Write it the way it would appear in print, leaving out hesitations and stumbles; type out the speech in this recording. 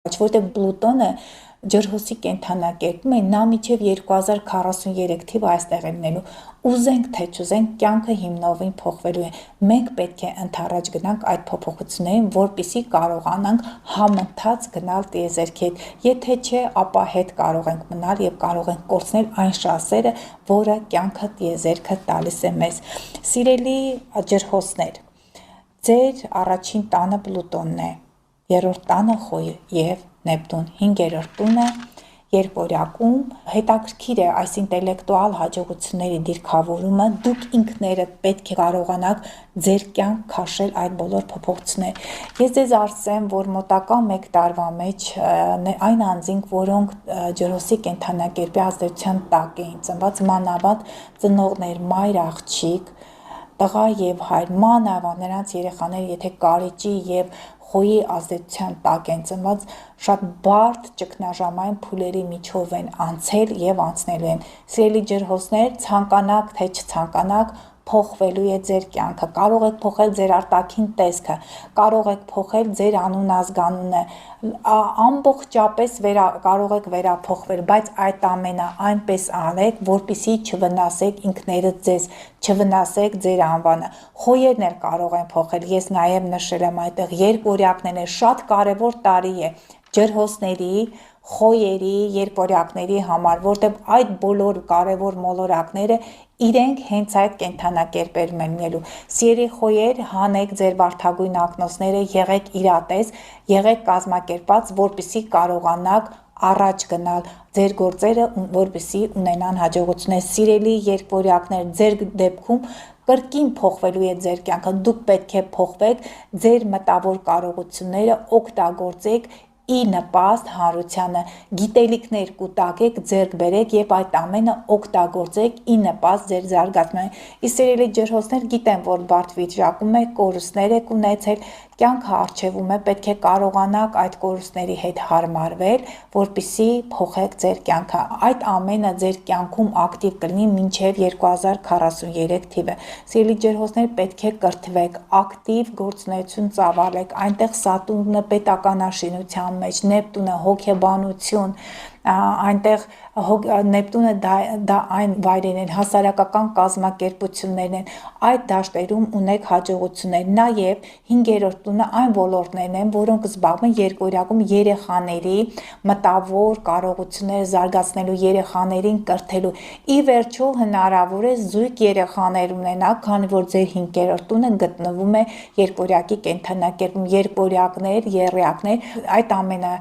Որտեղ Պլուտոնը ջրհոսի կենդանակերպում է, նա մինչև 2043 թիվը այստեղ է լինելու։ Ուզենք թե չուզենք, կյանքը հիմնովին փոխվելու է։ Մենք պետք է ընդառաջ գնանք այդ փոփոխություններին, որպեսզի կարողանանք համընթաց գնալ տիեզերքի հետ։ Եթե չէ, ապա հետ կարող ենք մնալ եւ կարող ենք կորցնել այն շանսերը, որը կյանքը տիեզերքը տալիս է մեզ։ Սիրելի ջրհոսներ, ձեր առաջին տանը Պլուտոնն է, երրորդ տանը Խոյ եւ Նեպտուն, 5-րդ տունը Երկորյակում։ Հետաքրքիր է այս ինտելեկտուալ հաջողությունների դիրքավորումը, դուք ինքներդ պետք է կարողանաք ձեր կյանք քաշել այդ բոլոր փոփոխությունները։ Ես ձեզ ասեմ, որ մոտակա 1 տարվա մեջ այն անձինք, որոնք ջրհոսի կենդանակերպի ազդեցության տակ էին ծնված, մանավանդ ծնողներ, մայր, աղջիկ, տղա եւ հայր, մանավանդ նրանց երեխաները, եթե կարիճի եւ Խոյի ազդեցության տակ են ծնված, շատ բարդ ճգնաժամային փուլերի միջով են անցել եւ անցնելու են։ Սիրելի ջրհոսներ, ցանկանաք թե չցանկանաք, փոխվելու է ձեր կյանքը, կարող եք փոխել ձեր արտաքին տեսքը, կարող եք փոխել ձեր անուն ազգանունը, ամբողջապես կարող եք վերափոխվել, բայց այդ ամենը այնպես անեք, որպեսզի չվնասեք ինքներդ ձեզ, չվնասեք ձեր անվանը։ Խոյերն էլ կարող են փոխել, ես նաև նշել եմ այդտեղ, երկորյակներն է, շատ կարևոր տարի է ջրհոսների, Խոյերի, երկորյակների համար, որտեղ այդ բոլոր կարևոր մոլորակները իրենք հենց այդ կենդանակերպերում են լինելու։ Սիրելի Խոյեր, հանեք ձեր վարդագույն ակնոցները, եղեք իրատես, եղեք կազմակերպած, որպեսզի կարողանաք առաջ գնալ ձեր գործերը, որպեսզի ունենան հաջողություններ։ Սիրելի երկորյակներ, ձեր դեպքում կրկին փոխվելու է ձեր կյանքը, դուք պետք է փոխվեք, ձեր մտավոր կարողությունները օգտագործեք ի նպաստ հանրությանը, գիտելիքներ կուտակեք, ձեռք բերեք եւ այդ ամենը օգտագործեք ի նպաստ ձեր զարգացմանը։ Իսկ սիրելի ջրհոսներ, գիտեմ, որ բարդ վիճակում եք, կորուստներ եք ունեցել, կյանքը առջևում է, պետք է կարողանաք այդ կորուստների հետ հարմարվել, որպեսզի փոխեք ձեր կյանքը։ Այդ ամենը ձեր կյանքում ակտիվ կլինի մինչև 2043 թիվը։ Սիրելի ջրհոսներ, պետք է կրթվեք, ակտիվ գործունեություն ծավալեք, այնտեղ Սատուրնը պետականաշինության մեջ, Նեպտունը հոգեբանություն, այնտեղ Նեպտունը դա այն վայրերն են, հասարակական կազմակերպություններն են, այդ դաշտերում ունեք հաջողություններ, նաև 5-րդ տունը այն ոլորտներն են, որոնք զբաղվում են երկորյակում երեխաների մտավոր կարողությունները զարգացնելու, երեխաներին կրթելու։ Ի վերջո հնարավոր է զույգ երեխաներ ունենաք, քանի որ ձեր 5-րդ տունը գտնվում է երկորյակի կենդանակերպում, երկորյակներ, եռյակներ, այդ ամենը